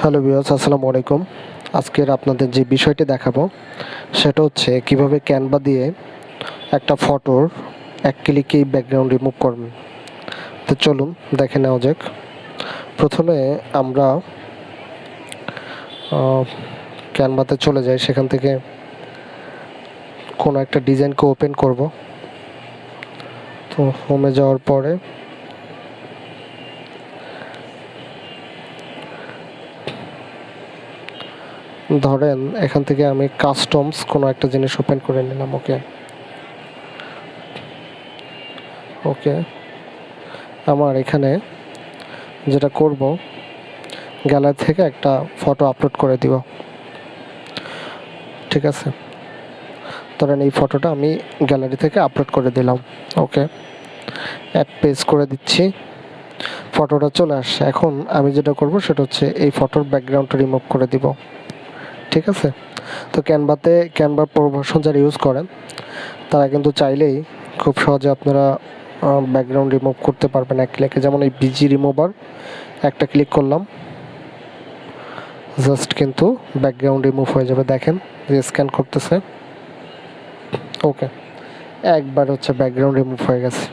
Hello viewers, আসসালামু আলাইকুম। আজকের আপনাদের যে বিষয়টি দেখাবো সেটা হচ্ছে কিভাবে ক্যানভা দিয়ে একটা ফটোর এক ক্লিকেই ব্যাকগ্রাউন্ড রিমুভ করবেন। তো চলুন দেখে নেওয়া যাক। প্রথমে আমরা ক্যানভাতে চলে যাই, সেখান থেকে কোনো একটা ডিজাইনকে ওপেন করব। তো হোমে যাওয়ার পরে ধরেন এখান থেকে আমি কাস্টমস কোনো একটা জিনিস ওপেন করে নিলাম। ওকে আমার এখানে যেটা করব, গ্যালারি থেকে একটা ফটো আপলোড করে দিব। ঠিক আছে, ধরেন এই ফটোটা আমি গ্যালারি থেকে আপলোড করে দিলাম। ওকে, অ্যাড পেজ করে দিচ্ছি, ফটোটা চলে আসছে। এখন আমি যেটা করব সেটা হচ্ছে এই ফটোর ব্যাকগ্রাউন্ডটা রিমুভ করে দিব। ঠিক আছে, তো ক্যানভা প্রো ভার্সন যারা ইউজ করেন তারা কিন্তু চাইলেই খুব সহজে আপনারা ব্যাকগ্রাউন্ড রিমুভ করতে পারবেন এক ক্লিকে। যেমন এই বিজি রিমুভার একটা ক্লিক করলাম, জাস্ট কিন্তু ব্যাকগ্রাউন্ড রিমুভ হয়ে যাবে। দেখেন যে স্ক্যান করতেছে। ওকে, একবার হচ্ছে ব্যাকগ্রাউন্ড রিমুভ হয়ে গেছে,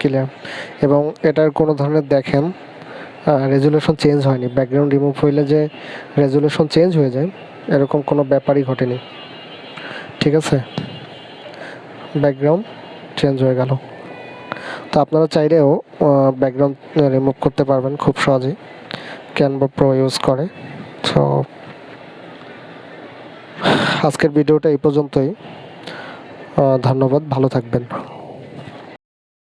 ক্লিয়ার। এবং এটার কোনো ধরনের দেখেন রেজুলেশন চেঞ্জ হয়নি। ব্যাকগ্রাউন্ড রিমুভ হইলে যে রেজুলেশন চেঞ্জ হয়ে যায় এরকম কোনো ব্যাপারই ঘটেনি। ঠিক আছে, ব্যাকগ্রাউন্ড চেঞ্জ হয়ে গেল। তো আপনারা চাইলেও ব্যাকগ্রাউন্ড রিমুভ করতে পারবেন খুব সহজেই ক্যানভা প্রো ইউজ করে। তো আজকের ভিডিওটা এই পর্যন্তই। ধন্যবাদ, ভালো থাকবেন।